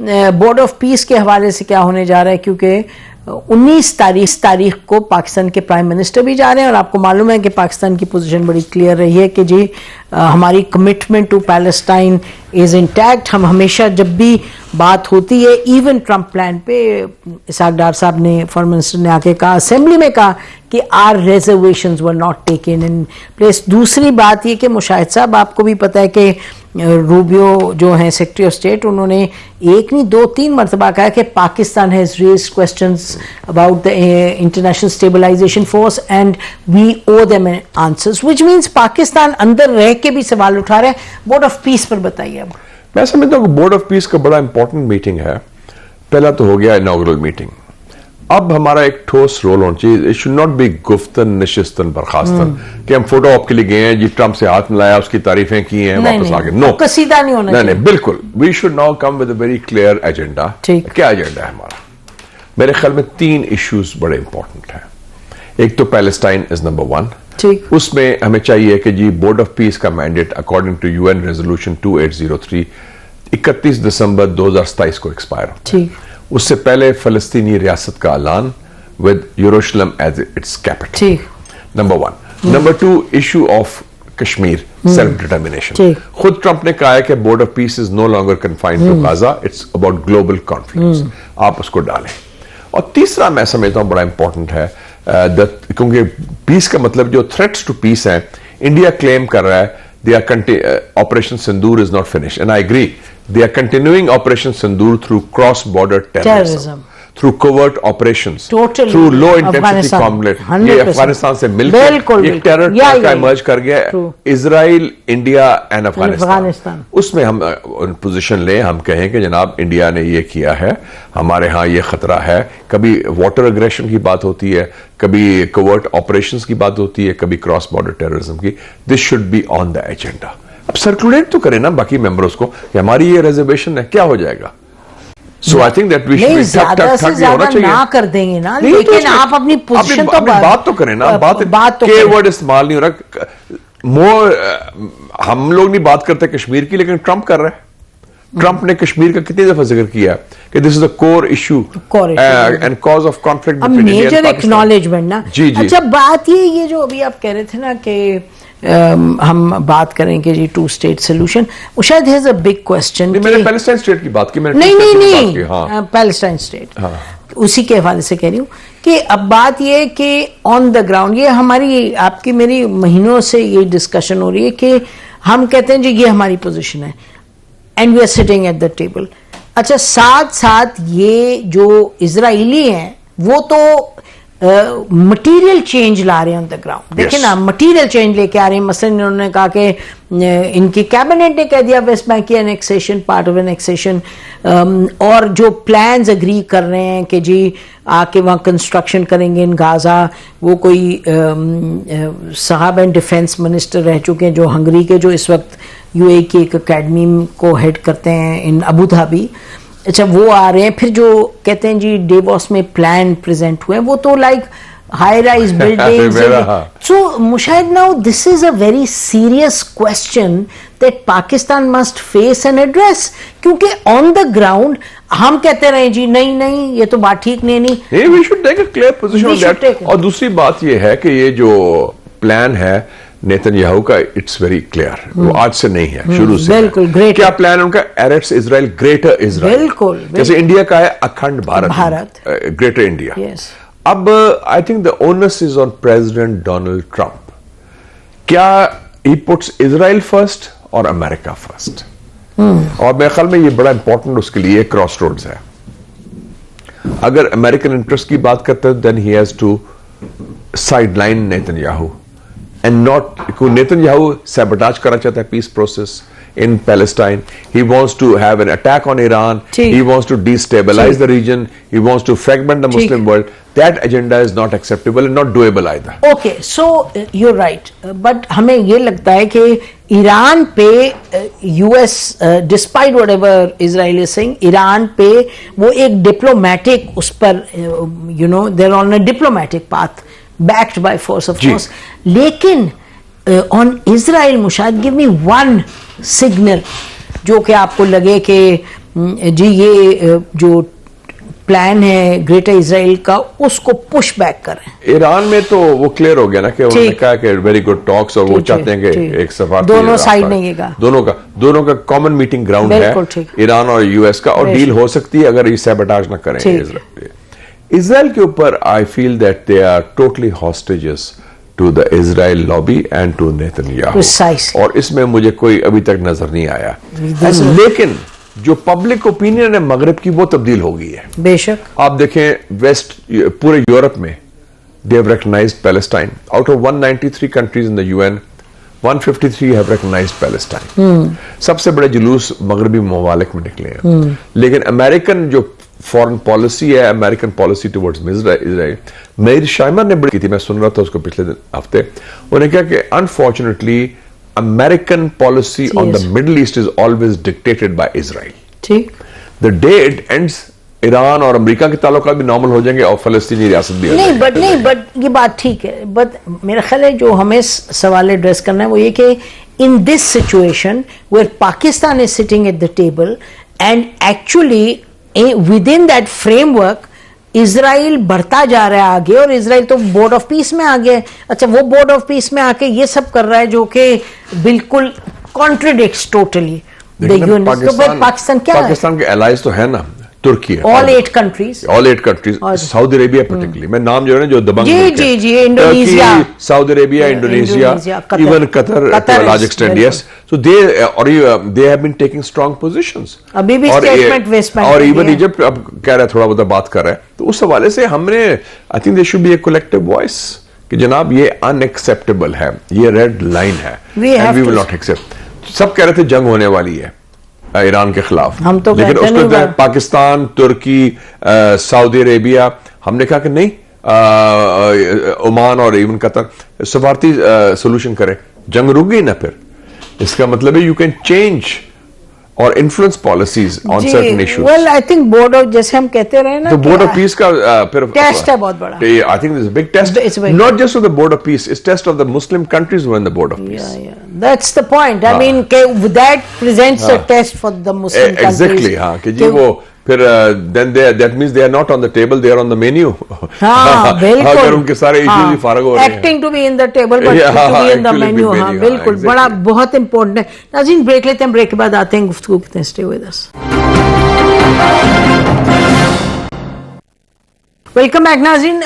Board of پیس کے حوالے سے کیا ہونے جا رہا ہے، کیونکہ 19 تاریخ کو پاکستان کے پرائم منسٹر بھی جا رہے ہیں، اور آپ کو معلوم ہے کہ پاکستان کی پوزیشن بڑی کلیئر رہی ہے کہ جی ہماری commitment to Palestine is intact. ہم ہمیشہ جب بھی بات ہوتی ہے، ایون ٹرمپ پلان پہ اسحاق ڈار صاحب نے فارن منسٹر نے آ کے کہا، اسمبلی میں کہا کہ our reservations were not taken in place. دوسری بات یہ کہ مشاہد صاحب آپ کو بھی پتہ ہے کہ روبیو جو ہیں سیکرٹری آف اسٹیٹ، انہوں نے ایک نہیں 2-3 مرتبہ کہا کہ Pakistan has raised questions about the international stabilization force and we owe them answers, which means Pakistan اندر رہ کے بھی سوال اٹھا رہے ہیں. بورڈ آف پیس پر بتائیے. اب میں سمجھتا ہوں کہ بورڈ آف پیس کا بڑا امپورٹنٹ میٹنگ ہے. پہلا تو ہو گیا انوگرل میٹنگ. اب ہمارا ایک ٹھوس رول ہونا چاہیے. اٹ شوڈ ناٹ بی گفتن نشستن برخاستن کہ ہم فوٹو آپ کے لیے گئے ہیں، جی ٹرمپ سے ہاتھ ملایا، اس کی تعریفیں کی ہیں، واپس آ گئے. نو، قصیدہ نہیں ہونا چاہیے. نہیں، بالکل. We should now come with a very clear agenda. کیا ایجنڈا ہے ہمارا؟ میرے خیال میں 3 ایشوز بڑے امپورٹنٹ ہیں. ایک تو پیلسٹائن از نمبر 1. اس میں ہمیں چاہیے کہ جی بورڈ آف پیس کا mandate according to UN resolution 2803 31 دسمبر 2027 کو ایکسپائر ہوتا ہے. اس سے پہلے فلسطینی ریاست کا اعلان with Jerusalem as its capital. Number 1. Number 2 issue of Kashmir self determination. خود ٹرمپ نے کہا ہے کہ board of peace is no longer confined to Gaza, it's about global conflicts. آپ اس کو ڈالیں. اور تیسرا میں سمجھتا ہوں بڑا امپورٹنٹ ہے، کیونکہ پیس کا مطلب جو تھریٹس ٹو پیس ہیں، انڈیا کلیم کر رہا ہے operation sindoor is not finish, and I agree. They are continuing Operation Sindoor through cross-border terrorism, through covert operations, through low-intensity conflict. یہ افغانستان سے مل کر ایک ٹیرر کا ایمرج کر گیا. اسرائیل، انڈیا اینڈ افغانستان. اس میں ہم پوزیشن لیں، ہم کہیں کہ جناب انڈیا نے یہ کیا ہے، ہمارے ہاں یہ خطرہ ہے. کبھی واٹر اگریشن کی بات ہوتی ہے، کبھی کوورٹ آپریشنز کی بات ہوتی ہے، کبھی کراس بارڈر ٹیررزم کی. This should be on the agenda. اب سرکولیٹ تو کریں نا باقی ممبرز کو کہ ہماری یہ ریزرویشن ہے، کیا ہو جائے گا. So I think that we should زیادہ سے زیادہ نہ کر دیں گے نا، لیکن آپ اپنی پوزیشن تو بات تو کریں نا. بات کے ورڈ استعمال نہیں ہو رہا. ہم لوگ نہیں بات کرتے کشمیر کی، لیکن ٹرمپ کر رہا ہے. ٹرمپ نے کشمیر کا کتنی دفعہ ذکر کیا کہ this is a core issue and cause of conflict, major acknowledgement نا. اچھا بات یہ جو ابھی آپ کہہ رہے تھے نا کہ ہم بات کریں کہ جی 2 اسٹیٹ سولوشن، شاید ہیز اے بگ کوسچن. میں نے پیلسٹائن اسٹیٹ کی بات کی. نہیں پیلسٹائن اسٹیٹ اسی کے حوالے سے کہہ رہی ہوں کہ اب بات یہ کہ آن دا گراؤنڈ یہ ہماری آپ کی میری مہینوں سے یہ ڈسکشن ہو رہی ہے کہ ہم کہتے ہیں جی یہ ہماری پوزیشن ہے and we are sitting at the table. اچھا ساتھ ساتھ یہ جو اسرائیلی ہیں وہ تو مٹیریل چینج لا رہے ہیں آن دا گراؤنڈ. دیکھیں نا مٹیریل چینج لے کے آ رہے ہیں. مثلا انہوں نے کہا کہ ان کی کیبنٹ نے کہہ دیا ویسٹ بینک کی انیکسیشن پارٹ آف انیکسیشن، اور جو پلانز اگری کر رہے ہیں کہ جی آ کے وہاں کنسٹرکشن کریں گے ان غازہ. وہ کوئی صاحب اینڈ ڈیفینس منسٹر رہ چکے ہیں جو ہنگری کے، جو اس وقت UAE کی ایک اکیڈمی کو ہیڈ کرتے ہیں ان ابو دھابی. اچھا وہ آ رہے ہیں. پھر جو کہتے ہیں جی ڈیووس میں پلان پریزنٹ ہوئے ہیں، وہ تو like high rise buildings. So Mushahid now this is a very serious question that Pakistan must face and address, کیونکہ آن دا گراؤنڈ ہم کہتے رہے جی نہیں یہ تو بات ٹھیک نہیں. We should take a clear position on that. اور دوسری بات یہ ہے کہ یہ جو پلان ہے نیتن یاہو کا، اٹس ویری کلیئر. وہ آج سے نہیں ہے، شروع سے. بالکل گریٹ. کیا پلان ہے ان کا؟ ایرٹس اسرائیل، گریٹر اسرائیل. بالکل جیسے انڈیا کا ہے اکھنڈ بھارت، گریٹر انڈیا. اب I think the onus is on President Donald Trump. کیا ہی پٹس اسرائیل فرسٹ اور امریکہ فرسٹ؟ اور میرے خیال میں یہ بڑا امپورٹنٹ اس کے لیے کراس روڈز ہے. اگر امریکن انٹرسٹ کی بات کرتے ہیں then he has to sideline Netanyahu. And not, Netanyahu sabotage کرنا چاہتا ہے peace process in Palestine. He wants to have an attack on Iran. He wants to destabilize the region. He wants to fragment the Muslim world. That agenda is not acceptable and not doable either. Okay, so you're right. But ہمیں یہ لگتا ہے کہ ایران پہ US despite whatever Israel is saying، Iran پہ وہ ایک diplomatic اس پر they're on a diplomatic path backed by force of force. لیکن on Israel Mushahid give me one signal جو کہ آپ کو لگے کہ جی یہ جو پلان ہے گریٹر اسرائیل کا اس کو پش بیک کریں. ایران میں تو وہ کلیئر ہو گیا نا کہ انہوں نے کہا کہ ویری گڈ ٹاکس اور وہ چاہتے ہیں کہ ایک سفارتی دونوں سائڈ نہیں گا, دونوں کا کامن میٹنگ گراؤنڈ ہے ایران اور یو ایس کا, اور ڈیل ہو سکتی ہے اگر یہ سیبوٹاژ نہ کریں. اسرائیل کے اوپر I feel that they are totally hostages to the Israel lobby and to Netanyahu, اور اس میں مجھے کوئی ابھی تک نظر نہیں آیا. لیکن جو پبلک اوپینین ہے مغرب کی وہ تبدیل ہو گئی ہے. بے شک آپ دیکھیں ویسٹ پورے یورپ میں they have recognized Palestine. Out of 193 countries in the UN, 153 have recognized Palestine. سب سے بڑے جلوس مغربی ممالک میں نکلے ہیں. لیکن امریکن جو فورن پالیسی ہے, امریکن پالیسی ٹورڈز اسرائیل, میری شائمر نے بڑی کی تھی, میں سن رہا تھا اس کو پچھلے ہفتے, انہوں نے کہا کہ unfortunately American policy on the Middle East is always dictated by Israel. The day it ends, Iran اور امریکہ کے تعلقات بھی نارمل ہو جائیں گے اور فلسطینی ریاست بھی نہیں, بٹ یہ بات ٹھیک ہے, بٹ میرا خیال ہے جو ہمیں سوال ایڈریس کرنا ہے وہ یہ کہ in this situation where Pakistan is sitting at the table and actually within that framework اسرائیل بڑھتا جا رہا ہے آگے, اور اسرائیل تو بورڈ آف پیس میں آ گیا. اچھا وہ بورڈ آف پیس میں آ کے یہ سب کر رہا ہے جو کہ بالکل کانٹریڈکٹس ٹوٹلی پاکستان. کیا پاکستان کے الائز تو ہے نا, ترکی ہے, all 8 countries, Saudi Arabia particularly, میں نام جو ہے نا جو دبنگ جی Indonesia, Saudi Arabia, Indonesia, even Qatar to a large extent, yes. So they have been taking strong positions. ابھی بھی اسٹیٹمنٹ ویسٹ اور ایون ایجپٹ اب کہہ رہا ہے تھوڑا بہت بات کر رہا ہے, تو اس حوالے سے ہم نے I think there should be a collective voice کہ جناب یہ unacceptable ہے, یہ ریڈ لائن ہے and we will not accept. سب کہہ رہے تھے جنگ ہونے والی ہے ایران کے خلاف, لیکن اس کو پاکستان, ترکی, سعودی عربیہ, ہم نے کہا کہ نہیں, عمان اور ایون قطر سفارتی سولوشن کرے, جنگ رک گئی نا پھر. اس کا مطلب ہے you can change or influence policies on certain issues. Well I think board of, جیسے ہم کہتے رہے نا, تو بورڈ آف پیس کا پھر ٹیسٹ ہے بہت بڑا. I think this big test, not just of the board of peace, it's test of the Muslim countries who in the board of peace. That's the point, I mean کہ that presents a test for the Muslim countries. Exactly, ہاں کہ جی وہ پھر then that means they are not on the table, they are on the menu. ہاں بالکل, اگر ان کے سارے ایشوز ہی فارغ ہو رہے ہیں, acting to be in the table but to be in the menu. ہاں بالکل, بڑا بہت امپورٹنٹ ہے. ناظرین بریک لیتے ہیں, بریک کے بعد آتے ہیں گفتگو کرتے ہیں. Stay with us. Welcome back ناظرین.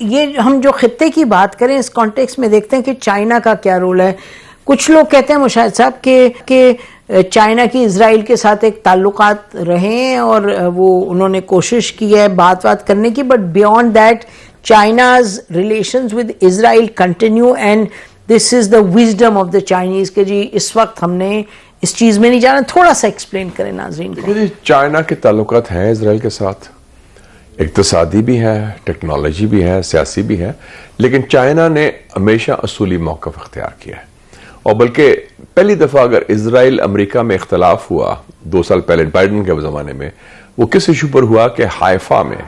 یہ ہم جو خطے کی بات کریں اس کانٹیکس میں دیکھتے ہیں کہ چائنا کا کیا رول ہے. کچھ لوگ کہتے ہیں مشاہد صاحب کہ چائنا کی اسرائیل کے ساتھ ایک تعلقات رہے ہیں اور وہ انہوں نے کوشش کی ہے بات کرنے کی, but beyond that China's relations with Israel continue and this is the wisdom of the Chinese کہ جی اس وقت ہم نے اس چیز میں نہیں جانا. تھوڑا سا ایکسپلین کریں ناظرین کو. چائنا کے تعلقات ہیں اسرائیل کے ساتھ, اقتصادی بھی ہے, ٹیکنالوجی بھی ہے, سیاسی بھی ہے, لیکن چائنا نے ہمیشہ اصولی موقف اختیار کیا ہے. اور بلکہ پہلی دفعہ اگر اسرائیل امریکہ میں اختلاف ہوا 2 سال پہلے بائیڈن کے زمانے میں, وہ کس ایشو پر ہوا کہ حائفہ میں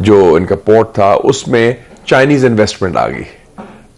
جو ان کا پورٹ تھا اس میں چائنیز انویسٹمنٹ آ گئی,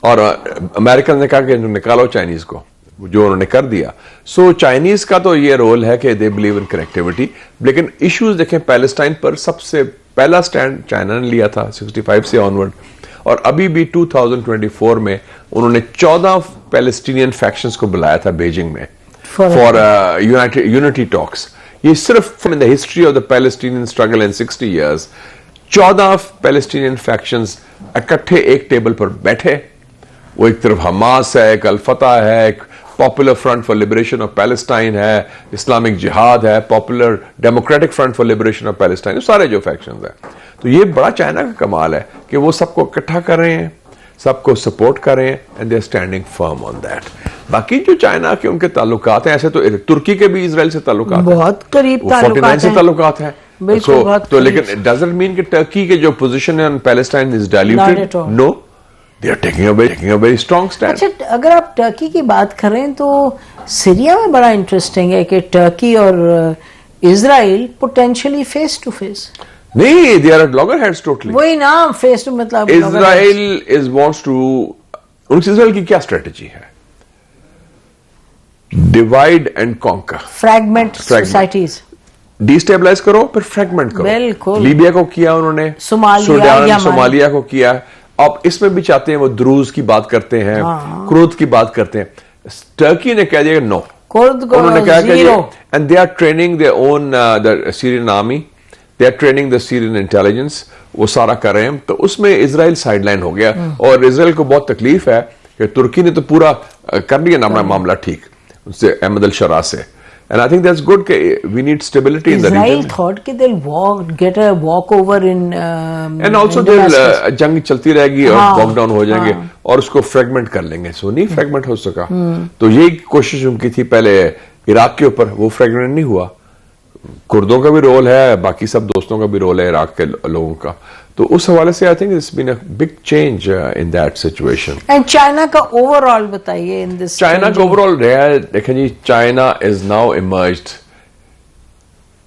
اور امریکن نے کہا کہ نکالو چائنیز کو, جو انہوں نے کر دیا. سو چائنیز کا تو یہ رول ہے کہ دے بلیو ان کنیکٹیوٹی, لیکن ایشوز دیکھیں پیلسٹائن پر سب سے پہلا سٹینڈ چائنا نے لیا تھا 65 سے آنورڈ, اور ابھی بھی 2024 میں انہوں نے 14 پیلسٹینین فیکشنز کو بلایا تھا بیجنگ میں فار یونٹی ٹاکس. یہ صرف in the history of the Palestinian struggle in 60 years 14 Palestinian factions اکٹھے ایک ٹیبل پر بیٹھے. وہ ایک طرف حماس ہے, ایک الفتح ہے, ایک popular front for liberation of Palestine ہے, اسلامک جہاد ہے, popular democratic front for liberation of Palestine, سارے جو فیکشنز ہیں. تو یہ بڑا چائنا کا کمال ہے کہ وہ سب کو اکٹھا کر رہے ہیں, سب کو سپورٹ کر رہے ہیں, and they are standing firm on that. باقی جو چائنا کے ان کے تعلقات ہیں, ایسے تو ترکی کے بھی اسرائیل سے تعلقات ہیں, بہت قریب تعلقات ہیں, 49 سے تعلقات ہیں. تو لیکن ڈز اٹ مین کہ ٹرکی کے جو پوزیشن ہے on Palestine is diluted? No, they are taking a very strong stand. اچھا, اگر آپ ٹرکی کی بات کریں تو سیریا میں بڑا انٹرسٹنگ ہے کہ ٹرکی اور اسرائیل پوٹینشلی فیس ٹو فیس. نہیں, they are at loggerheads totally. وہی نا, فیس ٹو مطلب اسرائیل wants to, ان کی اسرائیل کی کیا اسٹریٹجی ہے؟ Divide and conquer, fragment societies. Destabilise کرو پھر فریگمنٹ کرو. بالکل. لیبیا کو کیا انہوں نے, صومالیہ کو کیا, اب اس میں بھی چاہتے ہیں وہ دروز کی بات کرتے ہیں, کرد کی بات کرتے ہیں. ٹرکی نے کہہ دیا نو, انہوں نے کہا کہ and they are training their own Syrian army, they are training the Syrian intelligence, وہ سارا کر رہے ہیں. تو اس میں اسرائیل سائڈ لائن ہو گیا, اور اسرائیل کو بہت تکلیف ہے کہ ترکی نے تو پورا کر لیا نا معاملہ ٹھیک اس سے احمد الشرا سے. And I think that's good کہ we need stability in the region. Israel thought کہ they'll get a walk over in and also they'll جنگ چلتی رہے گی اور walk down ہو جائیں گے اور اس کو فریگمنٹ کر لیں گے. سو نہیں فریگمنٹ ہو سکا. تو یہی کوشش ان کی تھی پہلے عراق کے اوپر, وہ فریگمنٹ نہیں ہوا. کردوں کا بھی رول ہے, باقی سب دوستوں کا بھی رول ہے عراق کے لوگوں کا. تو اس حوالے سے I think it's been a big change in that situation. And China کا overall بتائیے in this. China کا overall رہا ہے, دیکھیں جی, China is now emerged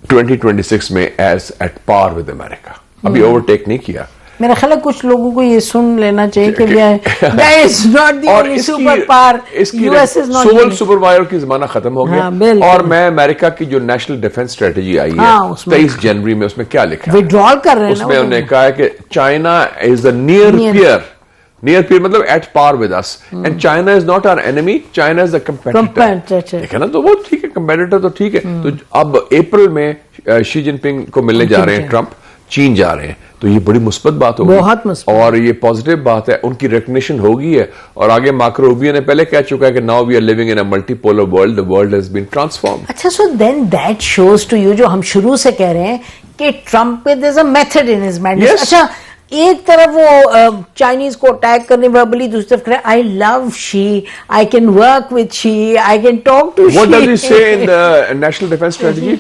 2026 میں as at par with America. ابھی overtake نہیں کیا. میرا خیال ہے کچھ لوگوں کو یہ سن لینا چاہیے کہ that is not the only super power. US is not. Civil super power کی زمانہ ختم ہو گیا. اور میں امریکہ کی جو نیشنل ڈیفنس اسٹریٹجی آئی ہے 23 جنوری میں, اس میں کیا لکھا ہے, withdrawal کر رہے ہیں. اس میں انہوں نے کہا ہے کہ China is the near peer مطلب at par with us, and China is not our enemy, China is the competitor. ٹھیک ہے نا, تو وہ ٹھیک ہے, کمپیٹیٹر تو ٹھیک ہے. تو اب اپریل میں شی جن پنگ کو ملنے جا رہے ہیں ٹرمپ, چین جا رہے ہیں, تو یہ بڑی مثبت بات ہوگی, بہت مثبت, اور یہ پازیٹیو بات ہے. ان کی ریکگنیشن ہوگی ہے, اور آگے مارکو روبیو نے پہلے کہہ چکا ہے کہ now we are living in a multipolar world, the world has been transformed. اچھا, so then that shows to you, جو ہم شروع سے کہہ رہے ہیں کہ ٹرمپ پہ there's a method in his madness. اچھا, ایک طرف وہ چائنیز کو اٹیک کرنے verbally, دوسری طرف کرے I love Xi, I can work with Xi, I can talk to Xi. What does he say in the national defense strategy?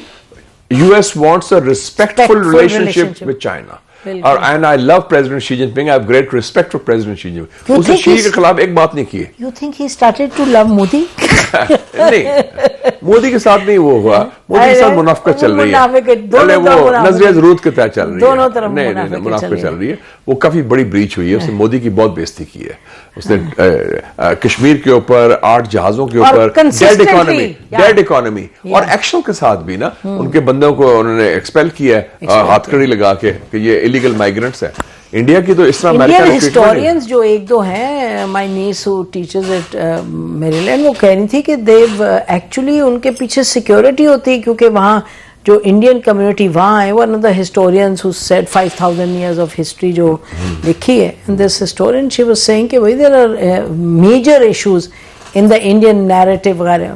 US wants a respectful relationship with China. And I love President Xi Jinping. I have great respect for President Xi Jinping. اس نے شی کے خلاف ایک بات نہیں کی. You think he started to love Modi? نہیں, مودی کے ساتھ نہیں وہ ہوا, مودی کے ساتھ منافقت چل رہی ہے, وہ نظریہ ضرورت کے تحت چل رہی ہے. نہیں, منافقت چل رہی ہے. وہ کافی بڑی بریچ ہوئی ہے, اس نے مودی کی بہت بےزتی کی ہے. اس نے کشمیر کے اوپر, 8 جہازوں کے اوپر, ڈیڈ اکانومی, اور ایکشن کے ساتھ بھی نا ان کے بندوں کو انہوں نے ایکسپیل کیا ہے ہاتھ کڑی لگا کے کہ یہ ایلیگل مائیگرنٹس ہیں. انڈیا کی تو اس طرح انڈین ہسٹورینز جو ایک دو ہیں, مائی نیس ہو ٹیچرز ایٹ میریلینڈ, وہ کہہ رہی تھی کہ دیو ایکچولی ان کے پیچھے سیکیورٹی ہوتی, کیونکہ وہاں جو انڈین کمیونٹی وہاں ہے, one of the historians who said 5000 years of history جو لکھی ہے, and this historian she was saying کہ وہی there are major issues in the Indian narrative وغیرہ.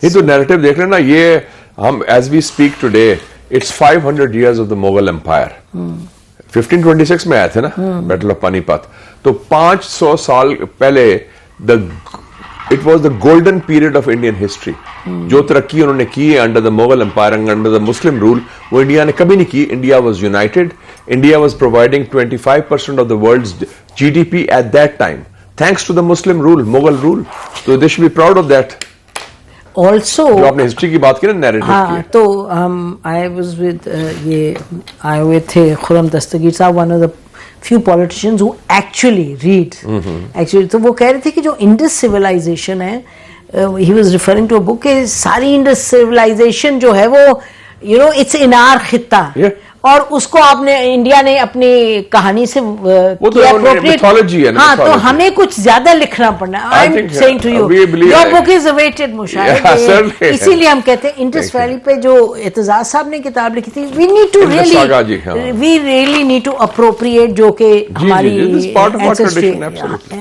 یہ تو نیریٹو دیکھ رہے نا, یہ ہم as we speak today it's 500 years of the Mughal empire. 1526 میں آئے تھے نا بیٹل آف پانی پت, تو 500 سال پہلے it was the golden period of Indian history. جو ترقی انہوں نے کی ہے under the Mughal empire, under the Muslim rule, وہ انڈیا نے کبھی نہیں کی. India was united, India was providing 25% of the world's GDP at that time, thanks to the Muslim rule, Mughal rule. تو they should be proud of that. Also, جو آپ نے history کی بات کی نا, نیریٹو کی, تو I was with یہ آئے ہوئے تھے خرم دستگیر صاحب, one of the few politicians who actually read. Actually, تو وہ کہہ رہے تھے کہ جو انڈس civilization ہے, he was referring to a book, کہ ساری انڈس civilization جو ہے وہ it's in our خطہ, اور اس کو آپ نے انڈیا نے اپنی کہانی سے ہاں, تو ہمیں کچھ زیادہ لکھنا پڑنا. I'm saying to you, your book is awaited Mushahid. اسی لیے ہم کہتے ہیں انڈس ویلی پہ جو اعتزاز صاحب نے کتاب لکھی تھی, we really need to appropriate جو کہ ہماری